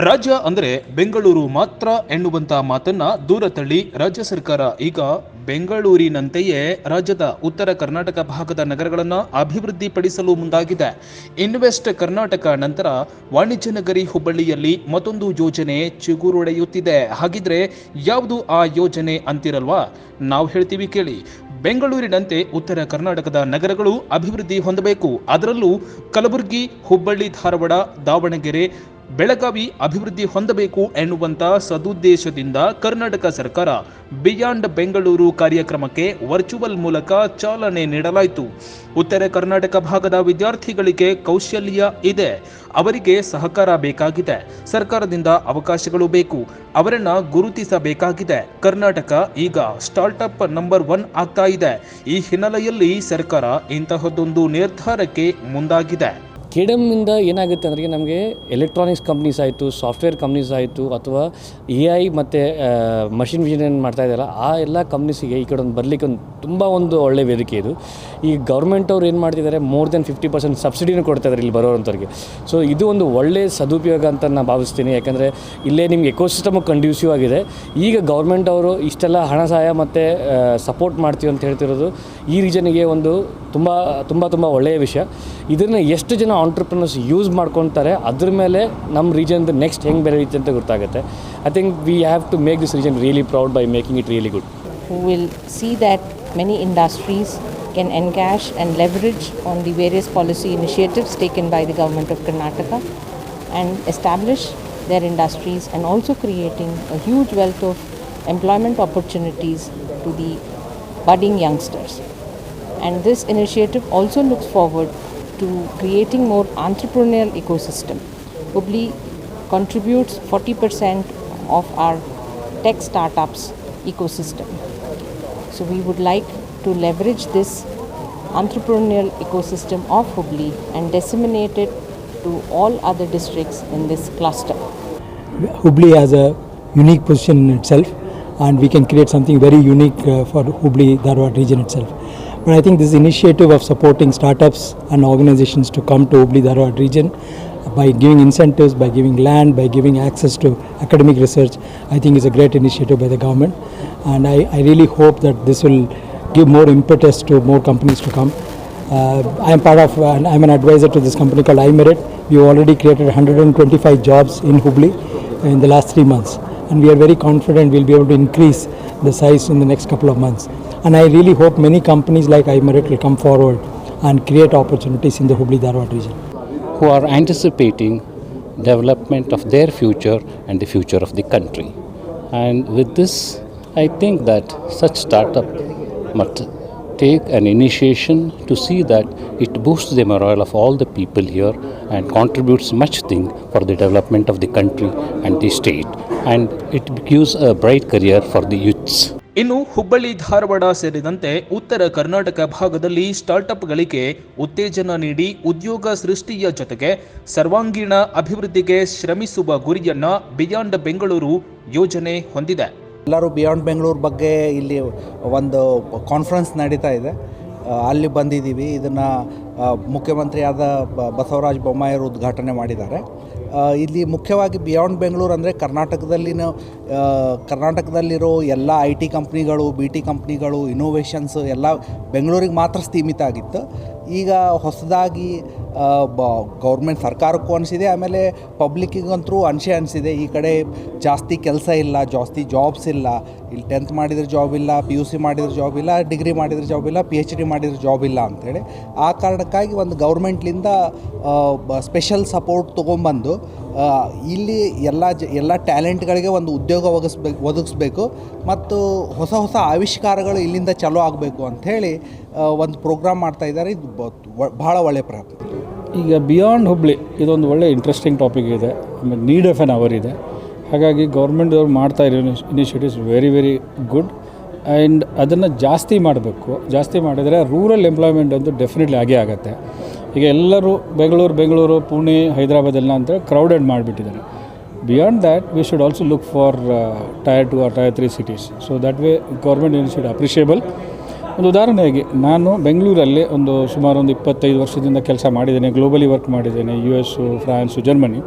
ರಾಜ್ಯ ಅಂದರೆ ಬೆಂಗಳೂರು ಮಾತ್ರ ಎನ್ನುವಂತ ಮಾತನ್ನ ದೂರ ತಳ್ಳಿ ರಾಜ್ಯ ಸರ್ಕಾರ ಈಗ ಬೆಂಗಳೂರಿನಂತೆಯೇ ರಾಜ್ಯದ ಉತ್ತರ ಕರ್ನಾಟಕ ಭಾಗದ ನಗರಗಳನ್ನು ಅಭಿವೃದ್ಧಿಪಡಿಸಲು ಮುಂದಾಗಿದೆ. ಇನ್ವೆಸ್ಟ್ ಕರ್ನಾಟಕ ನಂತರ ವಾಣಿಜ್ಯ ನಗರಿ ಹುಬ್ಬಳ್ಳಿಯಲ್ಲಿ ಮತ್ತೊಂದು ಯೋಜನೆ ಚಿಗುರೊಡೆಯುತ್ತಿದೆ. ಹಾಗಿದ್ರೆ ಯಾವುದು ಆ ಯೋಜನೆ ಅಂತಿರಲ್ವಾ? ನಾವು ಹೇಳ್ತೀವಿ ಕೇಳಿ. ಬೆಂಗಳೂರಿನಂತೆ ಉತ್ತರ ಕರ್ನಾಟಕದ ನಗರಗಳು ಅಭಿವೃದ್ಧಿ ಹೊಂದಬೇಕು. ಅದರಲ್ಲೂ ಕಲಬುರಗಿ, ಹುಬ್ಬಳ್ಳಿ, ಧಾರವಾಡ, ದಾವಣಗೆರೆ, ಬೆಳಗಾವಿ ಅಭಿವೃದ್ಧಿ ಹೊಂದಬೇಕು ಎನ್ನುವಂತ ಸದುದ್ದೇಶದಿಂದ ಕರ್ನಾಟಕ ಸರ್ಕಾರ ಬಿಯಾಂಡ್ ಬೆಂಗಳೂರು ಕಾರ್ಯಕ್ರಮಕ್ಕೆ ವರ್ಚುವಲ್ ಮೂಲಕ ಚಾಲನೆ ನೀಡಲಾಯಿತು. ಉತ್ತರ ಕರ್ನಾಟಕ ಭಾಗದ ವಿದ್ಯಾರ್ಥಿಗಳಿಗೆ ಕೌಶಲ್ಯ ಇದೆ, ಅವರಿಗೆ ಸಹಕಾರ ಬೇಕಾಗಿದೆ, ಸರ್ಕಾರದಿಂದ ಅವಕಾಶಗಳು ಬೇಕು, ಅವರನ್ನ ಗುರುತಿಸಬೇಕಾಗಿದೆ. ಕರ್ನಾಟಕ ಈಗ ಸ್ಟಾರ್ಟ್ಅಪ್ ನಂಬರ್ 1 ಆಗ್ತಾ ಇದೆ. ಈ ಹಿನ್ನೆಲೆಯಲ್ಲಿ ಸರ್ಕಾರ ಇಂತಹದ್ದೊಂದು ನಿರ್ಧಾರಕ್ಕೆ ಮುಂದಾಗಿದೆ. ಕೆಡಮ್ಮಿಂದ ಏನಾಗುತ್ತೆ ಅಂದರೆ ನಮಗೆ ಎಲೆಕ್ಟ್ರಾನಿಕ್ಸ್ ಕಂಪ್ನೀಸ್ ಆಯಿತು, ಸಾಫ್ಟ್ವೇರ್ ಕಂಪ್ನೀಸ್ ಆಯಿತು, ಅಥವಾ AI ಮತ್ತು ಮಷಿನ್ ವಿಷನ್ ಏನು ಮಾಡ್ತಾ ಇದ್ದಾರಲ್ಲ ಆ ಎಲ್ಲ ಕಂಪ್ನೀಸಿಗೆ ಈ ಕಡೆ ಒಂದು ಬರಲಿಕ್ಕೆ ಒಂದು ಒಳ್ಳೆಯ ವೇದಿಕೆ ಇದು. ಈ ಗೌರ್ಮೆಂಟ್ ಅವ್ರು ಏನು ಮಾಡ್ತಿದ್ದಾರೆ, ಮೋರ್ ದೆನ್ 50% ಸಬ್ಸಿಡಿನೂ ಕೊಡ್ತಾಯಿದ್ದಾರೆ ಇಲ್ಲಿ ಬರೋವಂಥವ್ರಿಗೆ. ಸೊ ಇದು ಒಂದು ಒಳ್ಳೆಯ ಸದುಪಯೋಗ ಅಂತ ನಾನು ಭಾವಿಸ್ತೀನಿ. ಯಾಕಂದರೆ ಇಲ್ಲೇ ನಿಮ್ಗೆ ಎಕೋಸಿಸ್ಟಮ್ ಕಂಡ್ಯೂಸಿವ್ ಆಗಿದೆ. ಈಗ ಗೌರ್ಮೆಂಟ್ ಅವರು ಇಷ್ಟೆಲ್ಲ ಹಣ ಸಹಾಯ ಮತ್ತು ಸಪೋರ್ಟ್ ಮಾಡ್ತೀವಿ ಅಂತ ಹೇಳ್ತಿರೋದು ಈ ರೀಜನಿಗೆ ಒಂದು ತುಂಬ ಒಳ್ಳೆಯ ವಿಷಯ. ಇದನ್ನು ಎಷ್ಟು ಜನ ಆಂಟ್ರಪ್ರಿನರ್ಸ್ ಯೂಸ್ ಮಾಡ್ಕೊತಾರೆ ಅದ್ರ ಮೇಲೆ ನಮ್ಮ ರೀಜನ್ದು ನೆಕ್ಸ್ಟ್ ಹೆಂಗೆ ಬೆಳೆಯುತ್ತೆ ಅಂತ ಗೊತ್ತಾಗುತ್ತೆ. I think we have to make this region really proud by making it really good. Who will see that many industries can encash and leverage on the various policy initiatives taken by the government of Karnataka and establish their industries, and also creating a huge wealth of employment opportunities to the budding youngsters. And this initiative also looks forward to creating more entrepreneurial ecosystem. Hubli contributes 40% of our tech startups ecosystem. So we would like to leverage this entrepreneurial ecosystem of Hubli and disseminate it to all other districts in this cluster. Hubli has a unique position in itself, and we can create something very unique for Hubli Dharwad region itself. But I think this initiative of supporting startups and organizations to come to Hubli Dharwad region by giving incentives, by giving land, by giving access to academic research, I think is a great initiative by the government. And I really hope that this will give more impetus to more companies to come. I'm an advisor to this company called iMerit. We have already created 125 jobs in Hubli in the last 3 months. And we are very confident we'll be able to increase the size in the next couple of months. And I really hope many companies like iMerit will come forward and create opportunities in the Hubli Dharwad region, who are anticipating development of their future and the future of the country. And with this, I think that such startup must take an initiation to see that it boosts the morale of all the people here and contributes much thing for the development of the country and the state, and it gives a bright career for the youths. ಇನ್ನು ಹುಬ್ಬಳ್ಳಿ, ಧಾರವಾಡ ಸೇರಿದಂತೆ ಉತ್ತರ ಕರ್ನಾಟಕ ಭಾಗದಲ್ಲಿ ಸ್ಟಾರ್ಟ್ಅಪ್ಗಳಿಗೆ ಉತ್ತೇಜನ ನೀಡಿ ಉದ್ಯೋಗ ಸೃಷ್ಟಿಯ ಜೊತೆಗೆ ಸರ್ವಾಂಗೀಣ ಅಭಿವೃದ್ಧಿಗೆ ಶ್ರಮಿಸುವ ಗುರಿಯನ್ನ ಬಿಯಾಂಡ್ ಬೆಂಗಳೂರು ಯೋಜನೆ ಹೊಂದಿದೆ. ಎಲ್ಲರೂ ಬಿಯಾಂಡ್ ಬೆಂಗಳೂರು ಬಗ್ಗೆ ಇಲ್ಲಿ ಒಂದು ಕಾನ್ಫರೆನ್ಸ್ ನಡೀತಾ ಇದೆ, ಅಲ್ಲಿ ಬಂದಿದ್ದೀವಿ. ಇದನ್ನು ಮುಖ್ಯಮಂತ್ರಿಯಾದ ಬಸವರಾಜ ಬೊಮ್ಮಾಯಿಯವರು ಉದ್ಘಾಟನೆ ಮಾಡಿದ್ದಾರೆ. ಇಲ್ಲಿ ಮುಖ್ಯವಾಗಿ ಬಿಯಾಂಡ್ ಬೆಂಗಳೂರು ಅಂದರೆ ಕರ್ನಾಟಕದಲ್ಲಿರೋ ಎಲ್ಲ IT ಕಂಪ್ನಿಗಳು, BT ಕಂಪ್ನಿಗಳು, ಇನೋವೇಷನ್ಸ್ ಎಲ್ಲ ಬೆಂಗಳೂರಿಗೆ ಮಾತ್ರ ಸೀಮಿತ ಆಗಿತ್ತು. ಈಗ ಹೊಸದಾಗಿ ಗೌರ್ಮೆಂಟ್ ಸರ್ಕಾರಕ್ಕೂ ಅನಿಸಿದೆ, ಆಮೇಲೆ ಪಬ್ಲಿಕ್ಕಿಗಂತೂ ಅನಿಸಿದೆ ಈ ಕಡೆ ಜಾಸ್ತಿ ಕೆಲಸ ಇಲ್ಲ, ಜಾಸ್ತಿ ಜಾಬ್ಸ್ ಇಲ್ಲ. ಇಲ್ಲಿ 10th ಮಾಡಿದ್ರೆ ಜಾಬ್ ಇಲ್ಲ, PUC ಮಾಡಿದ್ರೆ ಜಾಬ್ ಇಲ್ಲ, ಡಿಗ್ರಿ ಮಾಡಿದ್ರೆ ಜಾಬ್ ಇಲ್ಲ, PhD ಮಾಡಿದ್ರೆ ಜಾಬ್ ಇಲ್ಲ ಅಂಥೇಳಿ. ಆ ಕಾರಣಕ್ಕಾಗಿ ಒಂದು ಗೌರ್ಮೆಂಟ್ಲಿಂದ ಸ್ಪೆಷಲ್ ಸಪೋರ್ಟ್ ತೊಗೊಂಬಂದು ಇಲ್ಲಿ ಎಲ್ಲ ಟ್ಯಾಲೆಂಟ್ಗಳಿಗೆ ಒಂದು ಉದ್ಯೋಗ ಒದಗಿಸ್ಬೇಕು ಮತ್ತು ಹೊಸ ಆವಿಷ್ಕಾರಗಳು ಇಲ್ಲಿಂದ ಚಾಲೂ ಆಗಬೇಕು ಅಂಥೇಳಿ ಒಂದು ಪ್ರೋಗ್ರಾಮ್ ಮಾಡ್ತಾಯಿದ್ದಾರೆ. ಇದು ಭಾಳ ಒಳ್ಳೆಯ ಪ್ರಯತ್ನ. ಈಗ ಬಿಯಾಂಡ್ ಹುಬ್ಳಿ ಇದೊಂದು ಒಳ್ಳೆ ಇಂಟ್ರೆಸ್ಟಿಂಗ್ ಟಾಪಿಕ್ ಇದೆ, ಆಮೇಲೆ ನೀಡ್ ಆಫ್ ಎನ್ ಅವರ್ ಇದೆ. ಹಾಗಾಗಿ ಗೌರ್ಮೆಂಟ್ದವ್ರು ಮಾಡ್ತಾ ಇರೋ ಇನಿಷಿಯೇಟಿವ್ಸ್ ವೆರಿ ಗುಡ್, ಆ್ಯಂಡ್ ಅದನ್ನು ಜಾಸ್ತಿ ಮಾಡಬೇಕು. ಜಾಸ್ತಿ ಮಾಡಿದರೆ ರೂರಲ್ ಎಂಪ್ಲಾಯ್ಮೆಂಟ್ ಅಂತೂ ಡೆಫಿನೆಟ್ಲಿ ಆಗೇ ಆಗುತ್ತೆ. ಈಗ ಎಲ್ಲರೂ ಬೆಂಗಳೂರು, ಪುಣೆ, ಹೈದರಾಬಾದ್ ಎಲ್ಲ ಅಂತ ಕ್ರೌಡೆಡ್ ಮಾಡಿಬಿಟ್ಟಿದ್ದಾರೆ. Beyond that we should also look for Tier 2 or Tier 3 cities. So that way government should appreciable. ಒಂದು ಉದಾಹರಣೆಯಾಗಿ ನಾನು ಬೆಂಗಳೂರಲ್ಲಿ ಸುಮಾರು 25 ವರ್ಷದಿಂದ ಕೆಲಸ ಮಾಡಿದ್ದೇನೆ, ಗ್ಲೋಬಲಿ ವರ್ಕ್ ಮಾಡಿದ್ದೇನೆ, US, ಫ್ರಾನ್ಸು, ಜರ್ಮನಿ.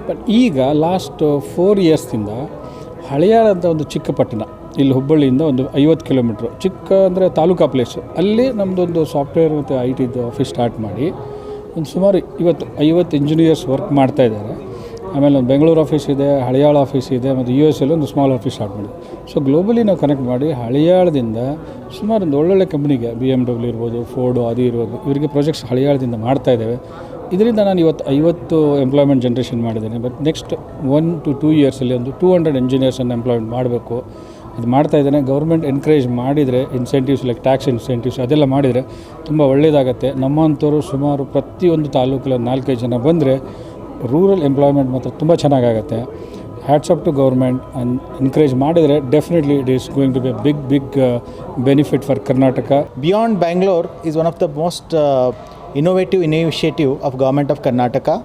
ಬಟ್ ಈಗ ಲಾಸ್ಟ್ 4 ಇಯರ್ಸಿಂದ ಹಳಿಯಾಳ ಅಂತ ಒಂದು ಚಿಕ್ಕ ಪಟ್ಟಣ, ಇಲ್ಲಿ ಹುಬ್ಬಳ್ಳಿಯಿಂದ 50 ಕಿಲೋಮೀಟ್ರು, ಚಿಕ್ಕ ಅಂದರೆ ತಾಲೂಕಾ ಪ್ಲೇಸು, ಅಲ್ಲಿ ನಮ್ಮದೊಂದು ಸಾಫ್ಟ್ವೇರ್ ಮತ್ತು IT ಆಫೀಸ್ ಸ್ಟಾರ್ಟ್ ಮಾಡಿ ಸುಮಾರು 50 ಇಂಜಿನಿಯರ್ಸ್ ವರ್ಕ್ ಮಾಡ್ತಾಯಿದ್ದಾರೆ. ಆಮೇಲೆ ಒಂದು ಬೆಂಗಳೂರು ಆಫೀಸ್ ಇದೆ, ಹಳಿಯಾಳ ಆಫೀಸ್ ಇದೆ, ಮತ್ತು US ಒಂದು ಸ್ಮಾಲ್ ಆಫೀಸ್ ಸ್ಟಾರ್ಟ್ ಮಾಡಿ. ಸೊ ಗ್ಲೋಬಲಿ ನಾವು ಕನೆಕ್ಟ್ ಮಾಡಿ ಹಳಿಯಾಳದಿಂದ ಸುಮಾರು ಒಂದು ಒಳ್ಳೊಳ್ಳೆ ಕಂಪ್ನಿಗೆ BMW ಇರ್ಬೋದು, ಫೋರ್ಡು, ಅದು ಇರ್ಬೋದು, ಇವರಿಗೆ ಪ್ರಾಜೆಕ್ಟ್ಸ್ ಹಳಿಯಾಳದಿಂದ ಮಾಡ್ತಾಯಿದ್ದೇವೆ. ಇದರಿಂದ ನಾನು ಇವತ್ತು 50 ಎಂಪ್ಲಾಯ್ಮೆಂಟ್ ಜನ್ರೇಷನ್ ಮಾಡಿದ್ದೇನೆ. ಬಟ್ ನೆಕ್ಸ್ಟ್ 1 to 2 ಇಯರ್ಸಲ್ಲಿ 200 ಇಂಜಿನಿಯರ್ಸನ್ನು ಎಂಪ್ಲಾಯ್ಮೆಂಟ್ ಮಾಡಬೇಕು, ಅದು ಮಾಡ್ತಾಯಿದ್ದೇನೆ. ಗೌರ್ಮೆಂಟ್ ಎನ್ಕರೇಜ್ ಮಾಡಿದರೆ ಇನ್ಸೆಂಟಿವ್ಸ್ ಲೈಕ್ ಟ್ಯಾಕ್ಸ್ ಇನ್ಸೆಂಟಿವ್ಸ್ ಅದೆಲ್ಲ ಮಾಡಿದರೆ ತುಂಬ ಒಳ್ಳೆಯದಾಗತ್ತೆ. ನಮ್ಮಂಥವ್ರು ಸುಮಾರು ಪ್ರತಿಯೊಂದು ತಾಲೂಕಲ್ಲಿ 4-5 ಜನ ಬಂದರೆ ರೂರಲ್ ಎಂಪ್ಲಾಯ್ಮೆಂಟ್ ಮಾತ್ರ ತುಂಬ ಚೆನ್ನಾಗಾಗತ್ತೆ. Hats up to government and encourage ಮಾಡಿದರೆ definitely it is going to be a big benefit for Karnataka. Beyond Bangalore is one of the most innovative initiative of Government of Karnataka,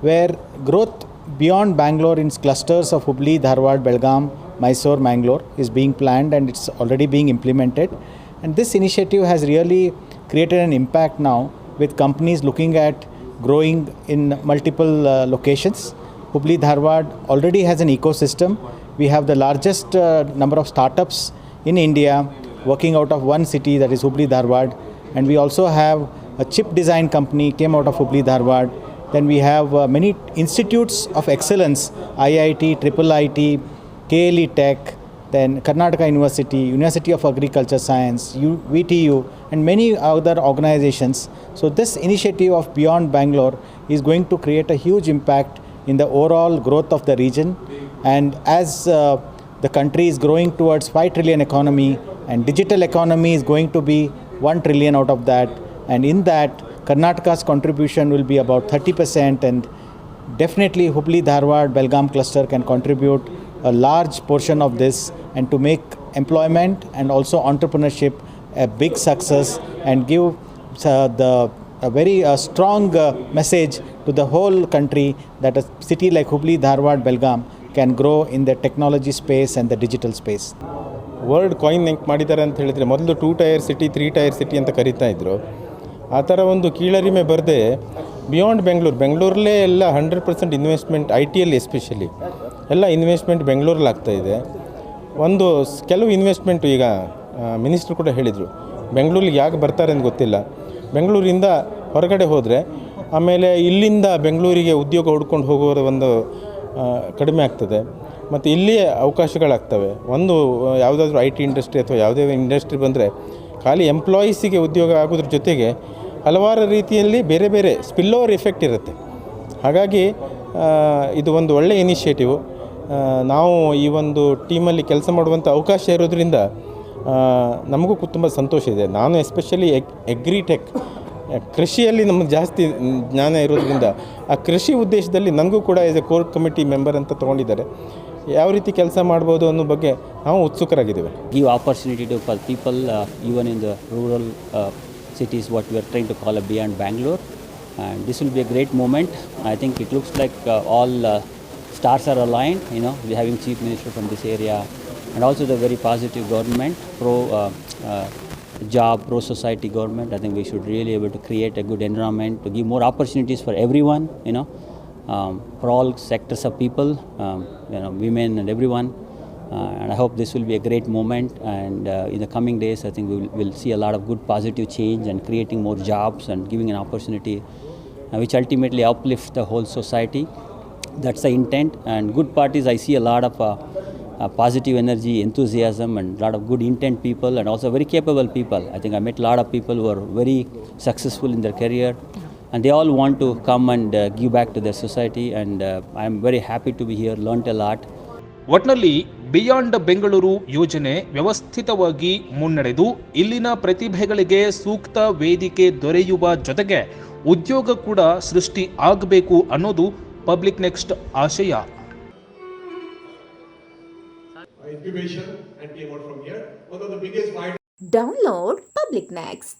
where growth beyond Bangalore in clusters of Hubli, Dharwad, Belgaum, Mysore, Mangalore is being planned, and it's already being implemented. And this initiative has really created an impact now, with companies looking at growing in multiple locations. Hubli Dharwad already has an ecosystem. We have the largest number of startups in India working out of one city, that is Hubli Dharwad. And we also have a chip design company came out of Hubli Dharwad. Then we have many institutes of excellence, IIT, IIIT, KLE Tech, then Karnataka University, University of Agriculture Science, VTU, and many other organizations. So this initiative of Beyond Bangalore is going to create a huge impact in the overall growth of the region. And as the country is growing towards 5 trillion economy, and digital economy is going to be 1 trillion out of that, and in that Karnataka's contribution will be about 30%, and definitely Hubli Dharwad Belgaum cluster can contribute a large portion of this, and to make employment and also entrepreneurship a big success, and give a very strong message to the whole country that a city like Hubli, Dharwad, Belgaum can grow in the technology space and the digital space. World coin ಹೆಂಗೆ ಮಾಡಿದ್ದಾರೆ ಅಂತ ಹೇಳಿದರೆ, ಮೊದಲು 2 tyre city 3 tyre city ಅಂತ ಕರೀತಾ ಇದ್ರು. ಆ ಥರ ಒಂದು ಕೀಳರಿಮೆ ಬರದೆ ಬಿಯಾಂಡ್ ಬೆಂಗಳೂರಲ್ಲೇ ಎಲ್ಲ 100% ಇನ್ವೆಸ್ಟ್ಮೆಂಟ್, IT-ಯಲ್ಲಿ ಎಸ್ಪೆಷಲಿ ಎಲ್ಲ ಇನ್ವೆಸ್ಟ್ಮೆಂಟ್ ಬೆಂಗಳೂರಲ್ಲಿ ಆಗ್ತಾಯಿದೆ. ಕೆಲವು ಇನ್ವೆಸ್ಟ್ಮೆಂಟು ಈಗ ಮಿನಿಸ್ಟ್ರು ಕೂಡ ಹೇಳಿದರು, ಬೆಂಗಳೂರಿಗೆ ಯಾಕೆ ಬರ್ತಾರೆ ಅಂತ ಗೊತ್ತಿಲ್ಲ. ಬೆಂಗಳೂರಿಂದ ಹೊರಗಡೆ ಹೋದರೆ ಆಮೇಲೆ ಇಲ್ಲಿಂದ ಬೆಂಗಳೂರಿಗೆ ಉದ್ಯೋಗ ಹುಡ್ಕೊಂಡು ಹೋಗೋರ ಒಂದು ಕಡಿಮೆ ಆಗ್ತದೆ, ಮತ್ತು ಇಲ್ಲಿಯೇ ಅವಕಾಶಗಳಾಗ್ತವೆ. ಯಾವುದಾದ್ರೂ IT ಇಂಡಸ್ಟ್ರಿ ಅಥವಾ ಯಾವುದೇ ಇಂಡಸ್ಟ್ರಿ ಬಂದರೆ ಖಾಲಿ ಎಂಪ್ಲಾಯೀಸಿಗೆ ಉದ್ಯೋಗ ಆಗೋದ್ರ ಜೊತೆಗೆ ಹಲವಾರು ರೀತಿಯಲ್ಲಿ ಬೇರೆ ಬೇರೆ ಸ್ಪಿಲ್ ಓವರ್ ಎಫೆಕ್ಟ್ ಇರುತ್ತೆ. ಹಾಗಾಗಿ ಇದು ಒಂದು ಒಳ್ಳೆಯ ಇನಿಷಿಯೇಟಿವ್. ನಾವು ಈ ಒಂದು ಟೀಮಲ್ಲಿ ಕೆಲಸ ಮಾಡುವಂಥ ಅವಕಾಶ ಇರೋದ್ರಿಂದ ನಮಗೂ ತುಂಬ ಸಂತೋಷ ಇದೆ. ನಾನು ಎಸ್ಪೆಷಲಿ ಎಗ್ರಿಟೆಕ್, ಕೃಷಿಯಲ್ಲಿ ನಮಗೆ ಜಾಸ್ತಿ ಜ್ಞಾನ ಇರೋದ್ರಿಂದ ಆ ಕೃಷಿ ಉದ್ದೇಶದಲ್ಲಿ ನನಗೂ ಕೂಡ as A core committee member ಅಂತ ತೊಗೊಂಡಿದ್ದಾರೆ. ಯಾವ ರೀತಿ ಕೆಲಸ ಮಾಡ್ಬೋದು ಅನ್ನೋ ಬಗ್ಗೆ ನಾವು ಉತ್ಸುಕರಾಗಿದ್ದೇವೆ. Give opportunity to for people even in the rural cities, what we are trying to call a Beyond Bangalore, and this will be a great moment. I think it looks like all stars are aligned. We are having Chief Minister from this area, and also the very positive government, pro job, pro society government. I think we should really able to create a good environment to give more opportunities for everyone, for all sectors of people, women and everyone. And I hope this will be a great moment, and in the coming days I think we will see a lot of good positive change and creating more jobs and giving an opportunity which ultimately uplifts the whole society. That's the intent. And good part is I see a lot of positive energy, enthusiasm, and a lot of good intent people, and also very capable people. I think I met a lot of people who are very successful in their career, and they all want to come and give back to their society, and I am very happy to be here, learnt a lot. ಒಟ್ನಲ್ಲಿ beyond Bengaluru ಯೋಜನೆ ವ್ಯವಸ್ಥಿತವಾಗಿ ಮುನ್ನಡೆದು ಇಲ್ಲಿನ ಪ್ರತಿಭೆಗಳಿಗೆ ಸೂಕ್ತ ವೇದಿಕೆ ದೊರೆಯುವ ಜೊತೆಗೆ ಉದ್ಯೋಗ ಕೂಡ ಸೃಷ್ಟಿ ಆಗಬೇಕು ಅನ್ನೋದು ಪಬ್ಲಿಕ್ ನೆಕ್ಸ್ಟ್ ಆಶಯ. Download Public Next.